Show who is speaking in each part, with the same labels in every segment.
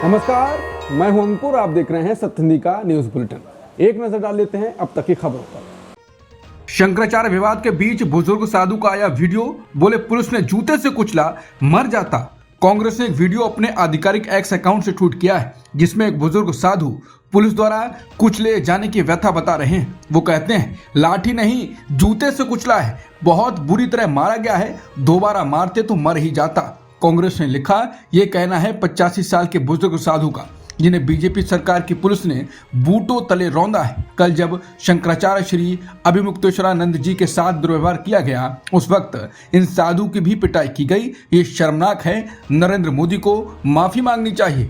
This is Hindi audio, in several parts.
Speaker 1: नमस्कार, मैं हूं अंकुर। आप देख रहे हैं सत्यनिधि का न्यूज बुलेटिन। एक नजर डाल लेते हैं अब तक की खबरों पर। शंकराचार्य विवाद के बीच बुजुर्ग साधु का आया वीडियो, बोले पुलिस ने जूते से कुचला मर जाता। कांग्रेस ने एक वीडियो अपने आधिकारिक एक्स अकाउंट से ट्वीट किया है, जिसमें एक बुजुर्ग साधु पुलिस द्वारा कुचले जाने की व्यथा बता रहे हैं। वो कहते हैं लाठी नहीं जूते से कुचला है, बहुत बुरी तरह मारा गया है, दोबारा मारते तो मर ही जाता। कांग्रेस ने लिखा, ये कहना है 85 साल के बुजुर्ग साधु का, जिन्हें बीजेपी सरकार की पुलिस ने बूटों तले रौंदा है। कल जब शंकराचार्य श्री अभिमुक्तेश्वरानंद जी के साथ दुर्व्यवहार किया गया, उस वक्त इन साधु की भी पिटाई की गई। ये शर्मनाक है, नरेंद्र मोदी को माफी मांगनी चाहिए।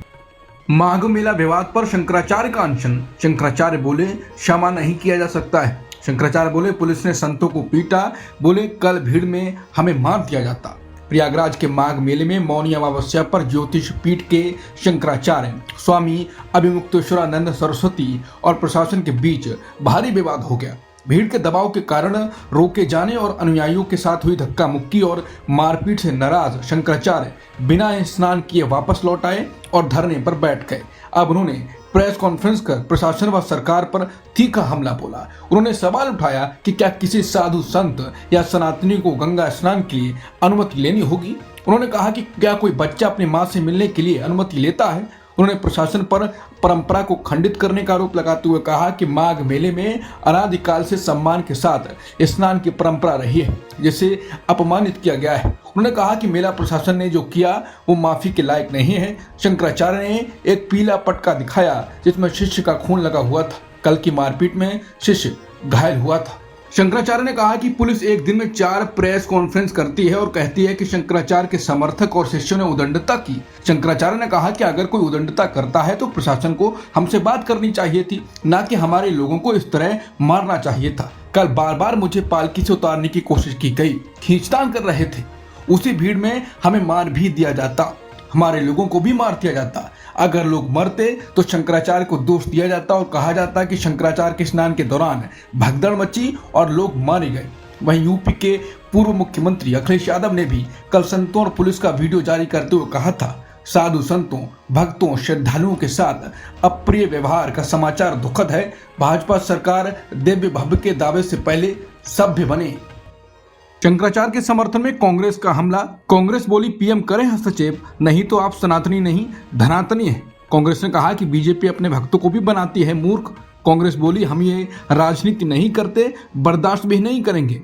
Speaker 1: माघ मेला विवाद पर शंकराचार्य का अनशन। शंकराचार्य बोले क्षमा नहीं किया जा सकता है। शंकराचार्य बोले पुलिस ने संतों को पीटा, बोले कल भीड़ में हमें मार दिया जाता। प्रयागराज के माघ मेले में मौनी अमावस्या पर ज्योतिष पीठ के शंकराचार्य स्वामी अभिमुक्तेश्वरानंद सरस्वती और प्रशासन के बीच भारी विवाद हो गया। भीड़ के दबाव के कारण रोके जाने और अनुयायियों के साथ हुई धक्का मुक्की और मारपीट से नाराज शंकराचार्य बिना स्नान किए वापस लौट आए और धरने पर बैठ गए। अब उन्होंने प्रेस कॉन्फ्रेंस कर प्रशासन व सरकार पर तीखा हमला बोला। उन्होंने सवाल उठाया कि क्या किसी साधु संत या सनातनी को गंगा स्नान के लिए अनुमति लेनी होगी। उन्होंने कहा कि क्या कोई बच्चा अपनी मां से मिलने के लिए अनुमति लेता है। उन्होंने प्रशासन पर परंपरा को खंडित करने का आरोप लगाते हुए कहा कि माघ मेले में अनादिकाल से सम्मान के साथ स्नान की परंपरा रही है, जिसे अपमानित किया गया है। उन्होंने कहा कि मेला प्रशासन ने जो किया वो माफी के लायक नहीं है। शंकराचार्य ने एक पीला पटका दिखाया जिसमें शिष्य का खून लगा हुआ था। कल की मारपीट में शिष्य घायल हुआ था। शंकराचार्य ने कहा कि पुलिस एक दिन में 4 प्रेस कॉन्फ्रेंस करती है और कहती है कि शंकराचार्य के समर्थक और शिष्यों ने उदंडता की। शंकराचार्य ने कहा कि अगर कोई उदंडता करता है तो प्रशासन को हमसे बात करनी चाहिए थी, ना कि हमारे लोगों को इस तरह मारना चाहिए था। कल बार बार मुझे पालकी से उतारने की कोशिश की गई, खींचतान कर रहे थे, उसी भीड़ में हमें मार भी दिया जाता, हमारे लोगों को भी मार दिया जाता। अगर लोग मरते तो शंकराचार्य को दोष दिया जाता और कहा जाता कि शंकराचार्य के स्नान के दौरान भगदड़ मची और लोग मारे गए। वहीं यूपी के पूर्व मुख्यमंत्री अखिलेश यादव ने भी कल संतों और पुलिस का वीडियो जारी करते हुए कहा था, साधु संतों, भक्तों, श्रद्धालुओं के साथ अप्रिय व्यवहार का समाचार दुखद है। भाजपा सरकार दिव्य भव्य के दावे से पहले सभ्य बने। शंकराचार्य के समर्थन में कांग्रेस का हमला। कांग्रेस बोली पीएम करें हस्तक्षेप, नहीं तो आप सनातनी नहीं धनातनी है। कांग्रेस ने कहा कि बीजेपी अपने भक्तों को भी बनाती है मूर्ख। कांग्रेस बोली हम ये राजनीति नहीं करते, बर्दाश्त भी नहीं करेंगे।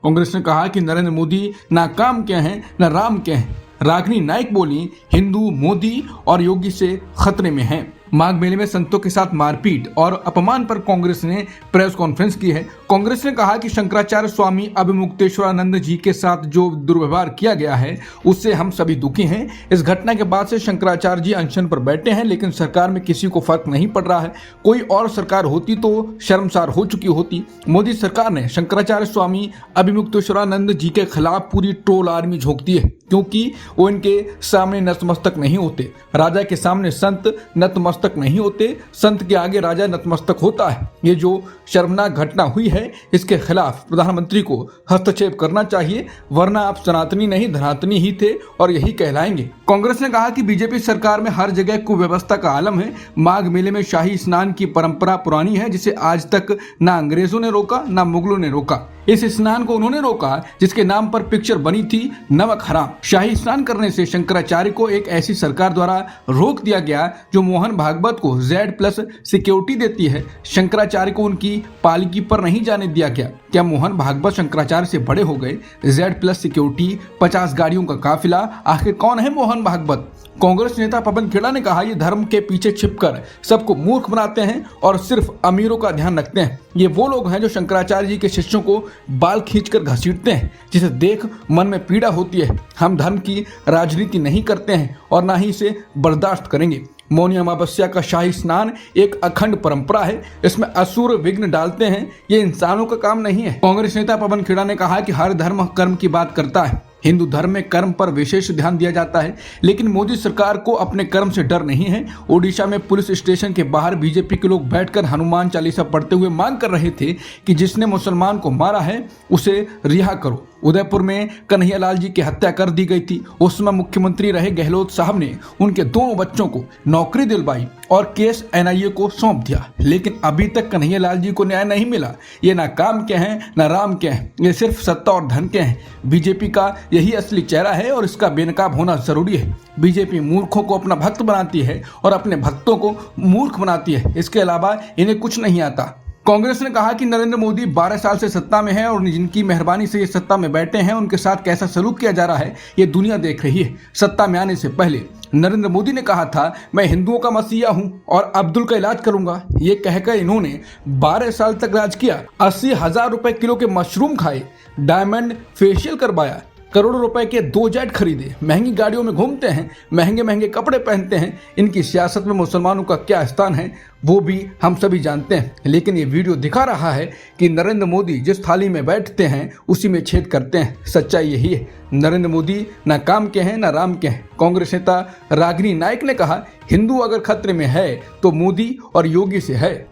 Speaker 1: कांग्रेस ने कहा कि नरेंद्र मोदी ना काम क्या है ना राम क्या है। रागिनी नाइक बोली हिंदू मोदी और योगी से खतरे में हैं। माघ मेले में संतों के साथ मारपीट और अपमान पर कांग्रेस ने प्रेस कॉन्फ्रेंस की है। कांग्रेस ने कहा कि शंकराचार्य स्वामी अभिमुक्तेश्वरानंद जी के साथ जो दुर्व्यवहार किया गया है उससे हम सभी दुखी हैं। इस घटना के बाद से शंकराचार्य जी अनशन पर बैठे हैं, लेकिन सरकार में किसी को फर्क नहीं पड़ रहा है। कोई और सरकार होती तो शर्मसार हो चुकी होती। मोदी सरकार ने शंकराचार्य स्वामी अभिमुक्तेश्वरानंद जी के खिलाफ पूरी ट्रोल आर्मी झोंकती है, क्योंकि वो इनके सामने नतमस्तक नहीं होते। राजा के सामने संत नतमस्तक नहीं होते, संत के आगे राजा नतमस्तक होता है। ये जो शर्मनाक घटना हुई है इसके खिलाफ प्रधानमंत्री को हस्तक्षेप करना चाहिए, वरना आप सनातनी नहीं धनातनी ही थे और यही कहलाएंगे। कांग्रेस ने कहा कि बीजेपी सरकार में हर जगह कुव्यवस्था का आलम है। माघ मेले में शाही स्नान की परंपरा पुरानी है, जिसे आज तक ना अंग्रेजों ने रोका ना मुगलों ने रोका। इस स्नान को उन्होंने रोका जिसके नाम पर पिक्चर बनी थी नमक हराम। शाही स्नान करने से शंकराचार्य को एक ऐसी सरकार द्वारा रोक दिया गया जो मोहन भागवत को Z+ सिक्योरिटी देती है। शंकराचार्य को उनकी पालकी पर नहीं जाने दिया गया। क्या मोहन भागवत शंकराचार्य से बड़े हो गए? Z+ सिक्योरिटी, 50 गाड़ियों का काफिला, आखिर कौन है मोहन भागवत? कांग्रेस नेता पवन खेड़ा ने कहा, ये धर्म के पीछे छिपकर सबको मूर्ख बनाते हैं और सिर्फ अमीरों का ध्यान रखते हैं। ये वो लोग हैं जो शंकराचार्य जी के शिष्यों को बाल खींचकर घसीटते हैं, जिसे देख मन में पीड़ा होती है। हम धर्म की राजनीति नहीं करते हैं और ना ही इसे बर्दाश्त करेंगे। मौनी अमावस्या का शाही स्नान एक अखंड परंपरा है, इसमें असुर विघ्न डालते हैं, ये इंसानों का काम नहीं है। कांग्रेस नेता पवन खेड़ा ने कहा कि हर धर्म कर्म की बात करता है। हिंदू धर्म में कर्म पर विशेष ध्यान दिया जाता है, लेकिन मोदी सरकार को अपने कर्म से डर नहीं है। ओडिशा में पुलिस स्टेशन के बाहर बीजेपी के लोग बैठकर हनुमान चालीसा पढ़ते हुए मांग कर रहे थे कि जिसने मुसलमान को मारा है उसे रिहा करो। उदयपुर में कन्हैयालाल जी की हत्या कर दी गई थी। उस समय मुख्यमंत्री रहे गहलोत साहब ने उनके दोनों बच्चों को नौकरी दिलवाई और केस एनआईए को सौंप दिया, लेकिन अभी तक कन्हैयालाल जी को न्याय नहीं मिला। ये ना काम के हैं ना राम के हैं, ये सिर्फ सत्ता और धन के हैं। बीजेपी का यही असली चेहरा है और इसका बेनकाब होना जरूरी है। बीजेपी मूर्खों को अपना भक्त बनाती है और अपने भक्तों को मूर्ख बनाती है, इसके अलावा इन्हें कुछ नहीं आता। कांग्रेस ने कहा कि नरेंद्र मोदी 12 साल से सत्ता में है और जिनकी मेहरबानी से ये सत्ता में बैठे हैं उनके साथ कैसा सलूक किया जा रहा है ये दुनिया देख रही है। सत्ता में आने से पहले नरेंद्र मोदी ने कहा था मैं हिंदुओं का मसीहा हूं और अब्दुल का इलाज करूंगा। ये कहकर इन्होंने 12 साल तक राज किया। 80,000 रुपए किलो के मशरूम खाए, डायमंड फेशियल करवाया, करोड़ों रुपए के 2 जेट खरीदे, महंगी गाड़ियों में घूमते हैं, महंगे महंगे कपड़े पहनते हैं। इनकी सियासत में मुसलमानों का क्या स्थान है वो भी हम सभी जानते हैं, लेकिन ये वीडियो दिखा रहा है कि नरेंद्र मोदी जिस थाली में बैठते हैं उसी में छेद करते हैं। सच्चाई यही है, नरेंद्र मोदी ना काम के हैं ना राम के हैं। कांग्रेस नेता रागिनी नायक ने कहा हिंदू अगर खतरे में है तो मोदी और योगी से है।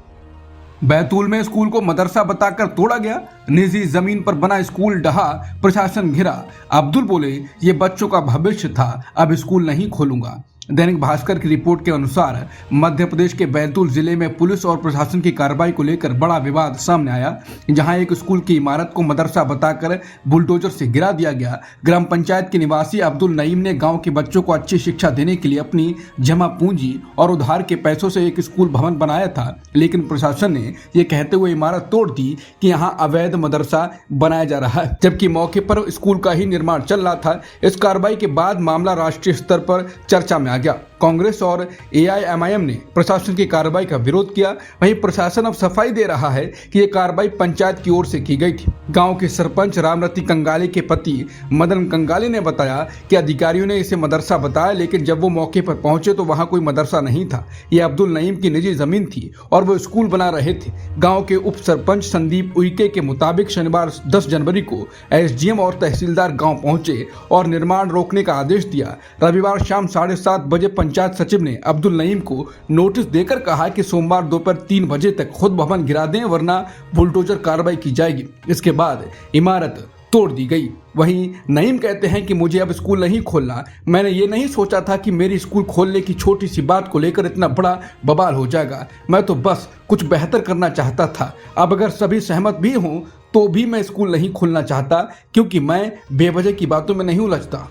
Speaker 1: बैतूल में स्कूल को मदरसा बताकर तोड़ा गया, निजी जमीन पर बना स्कूल ढहा, प्रशासन घिरा। अब्दुल बोले ये बच्चों का भविष्य था, अब स्कूल नहीं खोलूंगा। दैनिक भास्कर की रिपोर्ट के अनुसार मध्य प्रदेश के बैतूल जिले में पुलिस और प्रशासन की कार्रवाई को लेकर बड़ा विवाद सामने आया, जहां एक स्कूल की इमारत को मदरसा बताकर बुलडोजर से गिरा दिया गया। ग्राम पंचायत के निवासी अब्दुल नईम ने गांव के बच्चों को अच्छी शिक्षा देने के लिए अपनी जमा पूंजी और उधार के पैसों से एक स्कूल भवन बनाया था, लेकिन प्रशासन ने यह कहते हुए इमारत तोड़ दी कि यहाँ अवैध मदरसा बनाया जा रहा है, जबकि मौके पर स्कूल का ही निर्माण चल रहा था। इस कार्रवाई के बाद मामला राष्ट्रीय स्तर पर चर्चा में गया। कांग्रेस और एआईएमआईएम ने प्रशासन की कार्रवाई का विरोध किया। वहीं प्रशासन अब सफाई दे रहा है कि यह कार्रवाई पंचायत की ओर से की गई थी। गांव के सरपंच रामरती कंगाले के पति मदन कंगाले ने बताया कि अधिकारियों ने इसे मदरसा बताया, लेकिन जब वो मौके पर पहुंचे तो वहां कोई मदरसा नहीं था। यह अब्दुल नईम की निजी जमीन थी और वो स्कूल बना रहे थे। गाँव के उप सरपंच संदीप उइके के मुताबिक शनिवार 10 जनवरी को एसडीएम और तहसीलदार गाँव पहुंचे और निर्माण रोकने का आदेश दिया। रविवार शाम 7:30 बजे पंचायत सचिव ने अब्दुल नईम को नोटिस देकर कहा कि सोमवार दोपहर 3 बजे तक खुद भवन गिरा दें वरना बुलडोजर कार्रवाई की जाएगी। इसके बाद इमारत तोड़ दी गई। वहीं नईम कहते हैं कि मुझे अब स्कूल नहीं खोलना, मैंने ये नहीं सोचा था कि मेरी स्कूल खोलने की छोटी सी बात को लेकर इतना बड़ा बवाल हो जाएगा। मैं तो बस कुछ बेहतर करना चाहता था। अब अगर सभी सहमत भी हों तो भी मैं स्कूल नहीं खोलना चाहता, क्योंकि मैं बेवजह की बातों में नहीं उलझता।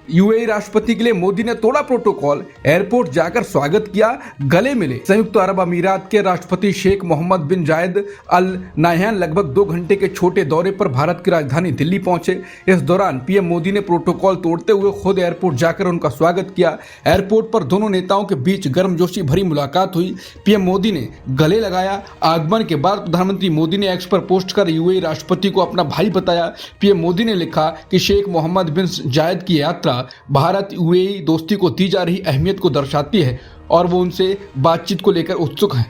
Speaker 1: यूएई राष्ट्रपति के लिए मोदी ने तोड़ा प्रोटोकॉल, एयरपोर्ट जाकर स्वागत किया, गले मिले। संयुक्त अरब अमीरात के राष्ट्रपति शेख मोहम्मद बिन जायद अल नाह्यान लगभग 2 घंटे के छोटे दौरे पर भारत की राजधानी दिल्ली पहुंचे। इस दौरान पीएम मोदी ने प्रोटोकॉल तोड़ते हुए खुद एयरपोर्ट जाकर उनका स्वागत किया। एयरपोर्ट पर दोनों नेताओं के बीच गर्मजोशी भरी मुलाकात हुई। पीएम मोदी ने गले लगाया। आगमन के बाद प्रधानमंत्री मोदी ने एक्स पर पोस्ट कर यूएई राष्ट्रपति को अपना भाई बताया। पीएम मोदी ने लिखा कि शेख मोहम्मद बिन जायद की यात्रा भारत यूएई दोस्ती को दी जा रही अहमियत को दर्शाती है और वो उनसे बातचीत को लेकर उत्सुक हैं।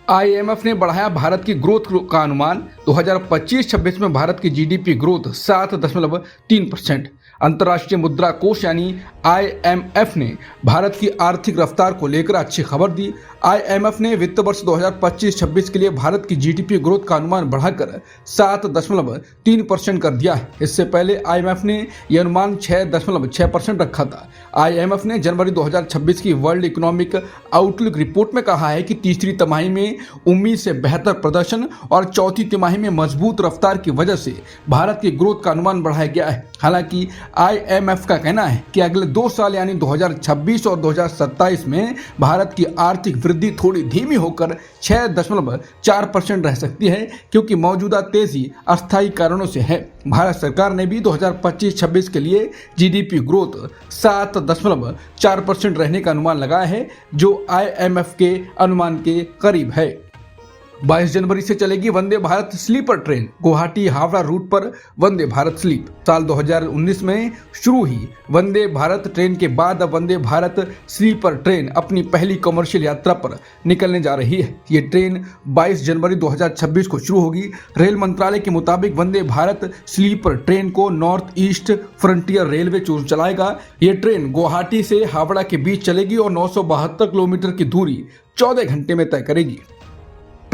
Speaker 1: आईएमएफ ने बढ़ाया भारत की ग्रोथ का अनुमान। 2025-26 में भारत की जीडीपी ग्रोथ 7.3%। अंतर्राष्ट्रीय मुद्रा कोष यानी आईएमएफ ने भारत की आर्थिक रफ्तार को लेकर अच्छी खबर दी। आईएमएफ ने वित्त वर्ष 2025-26 के लिए भारत की जीडीपी ग्रोथ का अनुमान बढ़ाकर 7.3% कर दिया है। इससे पहले आईएमएफ ने यह अनुमान 6.6% रखा था। आईएमएफ ने जनवरी 2026 की वर्ल्ड इकोनॉमिक आउटलुक रिपोर्ट में कहा है कि तीसरी तिमाही में उम्मीद से बेहतर प्रदर्शन और चौथी तिमाही में मजबूत रफ्तार की वजह से भारत की ग्रोथ का अनुमान बढ़ाया गया है। हालांकि आईएमएफ का कहना है कि अगले 2 साल यानी 2026 और 2027 में भारत की आर्थिक वृद्धि थोड़ी धीमी होकर 6.4% रह सकती है, क्योंकि मौजूदा तेजी अस्थायी कारणों से है। भारत सरकार ने भी 2025-26 के लिए जीडीपी ग्रोथ 7.4% रहने का अनुमान लगाया है, जो आईएमएफ के अनुमान के करीब है। 22 जनवरी से चलेगी Vande Bharat sleeper train. Guwahati Howrah route पर वंदे भारत स्लीप। साल 2019 में शुरू हुई वंदे भारत ट्रेन के बाद अब वंदे भारत स्लीपर ट्रेन अपनी पहली कमर्शियल यात्रा पर निकलने जा रही है। ये ट्रेन 22 जनवरी 2026 को शुरू होगी। रेल मंत्रालय के मुताबिक वंदे भारत स्लीपर ट्रेन को नॉर्थ ईस्ट फ्रंटियर रेलवे चलाएगा। ये ट्रेन गुवाहाटी से हावड़ा के बीच चलेगी और 972 किलोमीटर की दूरी 14 घंटे में तय करेगी।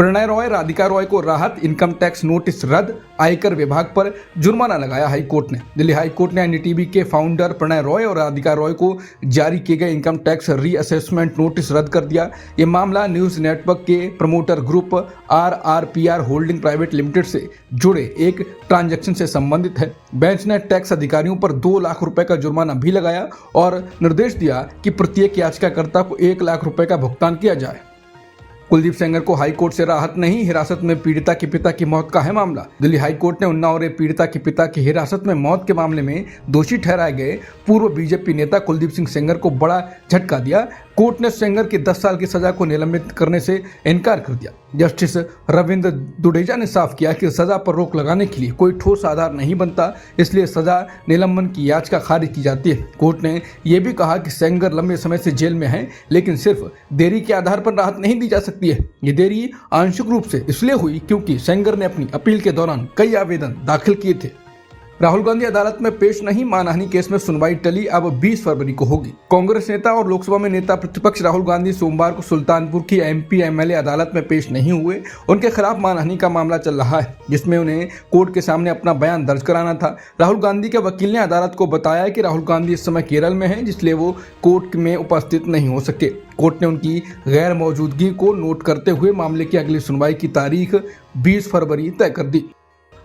Speaker 1: प्रणय रॉय, राधिका रॉय को राहत, इनकम टैक्स नोटिस रद्द, आयकर विभाग पर जुर्माना लगाया हाई कोर्ट ने। दिल्ली हाई कोर्ट ने एनडीटीवी के फाउंडर प्रणय रॉय और राधिका रॉय को जारी किए गए इनकम टैक्स रीअसेसमेंट नोटिस रद्द कर दिया। ये मामला न्यूज नेटवर्क के promoter group RRPR holding private limited से जुड़े एक ट्रांजैक्शन से संबंधित है। बेंच ने टैक्स अधिकारियों पर 2 लाख रुपए का जुर्माना भी लगाया और निर्देश दिया कि प्रत्येक याचिकाकर्ता को 1 लाख रुपए का भुगतान किया जाए। कुलदीप सेंगर को हाई कोर्ट से राहत नहीं, हिरासत में पीड़िता के पिता की मौत का है मामला। दिल्ली हाई कोर्ट ने उन्नाव और पीड़िता के पिता की हिरासत में मौत के मामले में दोषी ठहराए गए पूर्व बीजेपी नेता कुलदीप सिंह सेंगर को बड़ा झटका दिया। कोर्ट ने सेंगर की 10 साल की सजा को निलंबित करने से इनकार कर दिया। जस्टिस रविंद्र दुडेजा ने साफ किया कि सजा पर रोक लगाने के लिए कोई ठोस आधार नहीं बनता, इसलिए सजा निलंबन की याचिका खारिज की जाती है। कोर्ट ने यह भी कहा कि सेंगर लंबे समय से जेल में है, लेकिन सिर्फ देरी के आधार पर राहत नहीं दी जा सकती है। ये देरी आंशिक रूप से इसलिए हुई क्योंकि सेंगर ने अपनी अपील के दौरान कई आवेदन दाखिल किए थे। राहुल गांधी अदालत में पेश नहीं, मानहानि केस में सुनवाई टली, अब 20 फरवरी को होगी। कांग्रेस नेता और लोकसभा में नेता प्रतिपक्ष राहुल गांधी सोमवार को सुल्तानपुर की एमपी एमएलए अदालत में पेश नहीं हुए। उनके खिलाफ मानहानि का मामला चल रहा है, जिसमें उन्हें कोर्ट के सामने अपना बयान दर्ज कराना था। राहुल गांधी के वकील ने अदालत को बताया कि राहुल गांधी इस समय केरल में हैं, जिसलिए वो कोर्ट में उपस्थित नहीं हो सके। कोर्ट ने उनकी गैर मौजूदगी को नोट करते हुए मामले की अगली सुनवाई की तारीख 20 फरवरी तय कर दी।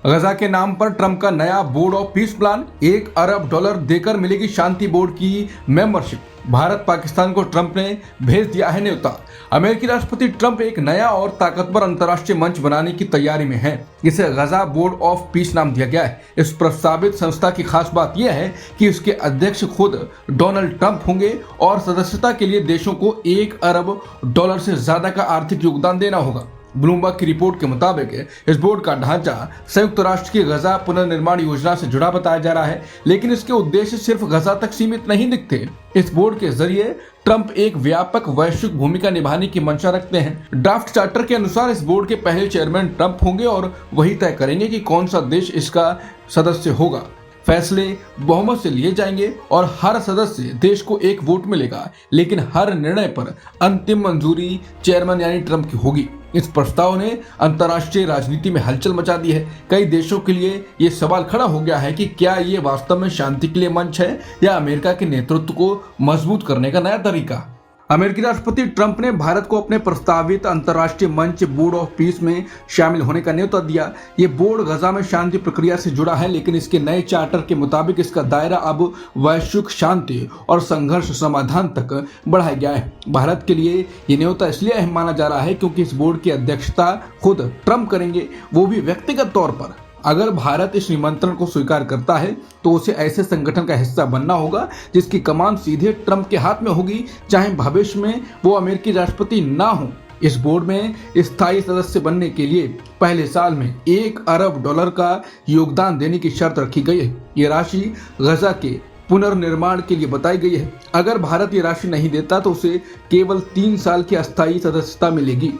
Speaker 1: गजा के नाम पर ट्रंप का नया बोर्ड ऑफ पीस प्लान, $1 अरब देकर मिलेगी शांति बोर्ड की मेंबरशिप। भारत पाकिस्तान को ट्रंप ने भेज दिया है न्योता। अमेरिकी राष्ट्रपति ट्रंप एक नया और ताकतवर अंतर्राष्ट्रीय मंच बनाने की तैयारी में है। इसे गजा बोर्ड ऑफ पीस नाम दिया गया है। इस प्रस्तावित संस्था की खास बात यह है कि इसके अध्यक्ष खुद डोनाल्ड ट्रंप होंगे और सदस्यता के लिए देशों को $1 अरब से ज्यादा का आर्थिक योगदान देना होगा। ब्लूमबर्ग की रिपोर्ट के मुताबिक इस बोर्ड का ढांचा संयुक्त राष्ट्र की गजा पुनर्निर्माण योजना से जुड़ा बताया जा रहा है, लेकिन इसके उद्देश्य सिर्फ गजा तक सीमित नहीं दिखते। इस बोर्ड के जरिए ट्रंप एक व्यापक वैश्विक भूमिका निभाने की मंशा रखते हैं। ड्राफ्ट चार्टर के अनुसार इस बोर्ड के पहले चेयरमैन ट्रंप होंगे और वही तय करेंगे कि कौन सा देश इसका सदस्य होगा। फैसले बहुमत से लिए जाएंगे और हर सदस्य देश को एक वोट मिलेगा, लेकिन हर निर्णय पर अंतिम मंजूरी चेयरमैन यानी ट्रंप की होगी। इस प्रस्ताव ने अंतर्राष्ट्रीय राजनीति में हलचल मचा दी है। कई देशों के लिए ये सवाल खड़ा हो गया है कि क्या ये वास्तव में शांति के लिए मंच है या अमेरिका के नेतृत्व को मजबूत करने का नया तरीका। अमेरिकी राष्ट्रपति ट्रंप ने भारत को अपने प्रस्तावित अंतर्राष्ट्रीय मंच बोर्ड ऑफ पीस में शामिल होने का न्योता दिया। ये बोर्ड गजा में शांति प्रक्रिया से जुड़ा है, लेकिन इसके नए चार्टर के मुताबिक इसका दायरा अब वैश्विक शांति और संघर्ष समाधान तक बढ़ाया गया है। भारत के लिए ये न्योता इसलिए अहम माना जा रहा है क्योंकि इस बोर्ड की अध्यक्षता खुद ट्रंप करेंगे, वो भी व्यक्तिगत तौर पर। अगर भारत इस निमंत्रण को स्वीकार करता है तो उसे ऐसे संगठन का हिस्सा बनना होगा जिसकी कमान सीधे ट्रंप के हाथ में होगी, चाहे भविष्य में वो अमेरिकी राष्ट्रपति ना हो। इस बोर्ड में स्थायी सदस्य बनने के लिए पहले साल में $1 अरब का योगदान देने की शर्त रखी गई है। ये राशि गजा के पुनर्निर्माण के लिए बताई गई है। अगर भारत ये राशि नहीं देता तो उसे केवल 3 साल की अस्थायी सदस्यता मिलेगी।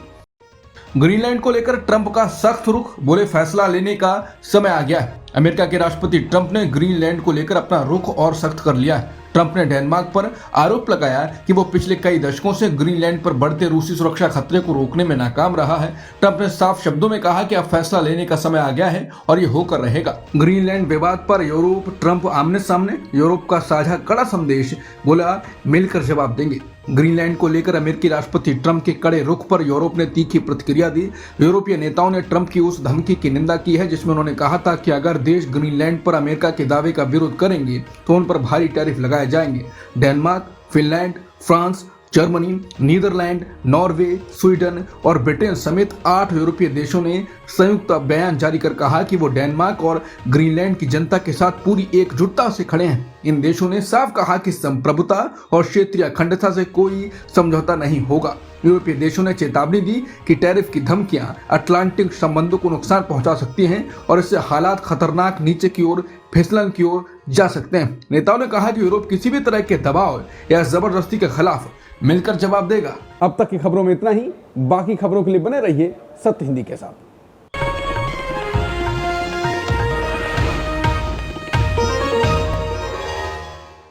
Speaker 1: ग्रीनलैंड को लेकर ट्रंप का सख्त रुख, बोले फैसला लेने का समय आ गया है। अमेरिका के राष्ट्रपति ट्रंप ने ग्रीनलैंड को लेकर अपना रुख और सख्त कर लिया है। ट्रंप ने डेनमार्क पर आरोप लगाया कि वो पिछले कई दशकों से ग्रीनलैंड पर बढ़ते रूसी सुरक्षा खतरे को रोकने में नाकाम रहा है। ट्रंप ने साफ शब्दों में कहा कि अब फैसला लेने का समय आ गया है और ये होकर रहेगा। ग्रीनलैंड विवाद पर यूरोप ट्रंप आमने सामने, यूरोप का साझा कड़ा संदेश, बोला मिलकर जवाब देंगे। ग्रीनलैंड को लेकर अमेरिकी राष्ट्रपति ट्रंप के कड़े रुख पर यूरोप ने तीखी प्रतिक्रिया दी। यूरोपीय नेताओं ने ट्रंप की उस धमकी की निंदा की है जिसमें उन्होंने कहा था कि अगर देश ग्रीनलैंड पर अमेरिका के दावे का विरोध करेंगे तो उन पर भारी टैरिफ लगाए जाएंगे। Denmark, Finland, France, Germany, Netherland, Norway, Sweden और ब्रिटेन समेत 8 यूरोपीय देशों ने संयुक्त बयान जारी कर कहा कि वो डेनमार्क और ग्रीनलैंड की जनता के साथ पूरी एकजुटता से खड़े हैं। इन देशों ने साफ कहा कि संप्रभुता और क्षेत्रीय अखंडता से कोई समझौता नहीं होगा। यूरोपीय देशों ने चेतावनी दी कि टैरिफ की धमकियां अटलांटिक संबंधों को नुकसान पहुंचा सकती हैं और इससे हालात खतरनाक नीचे की ओर फिसलन की ओर जा सकते हैं। नेताओं ने कहा कि यूरोप किसी भी तरह के दबाव या जबरदस्ती के खिलाफ मिलकर जवाब देगा। अब तक की खबरों में इतना ही। बाकी खबरों के लिए बने रहिए सत्य हिंदी के साथ।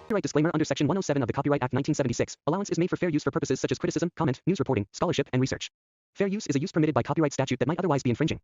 Speaker 2: Copyright disclaimer under Section 107 of the Copyright Act 1976. Allowance is made for fair use for purposes such as criticism, comment, news reporting, scholarship, and research. Fair use is a use permitted by copyright statute that might otherwise be infringing.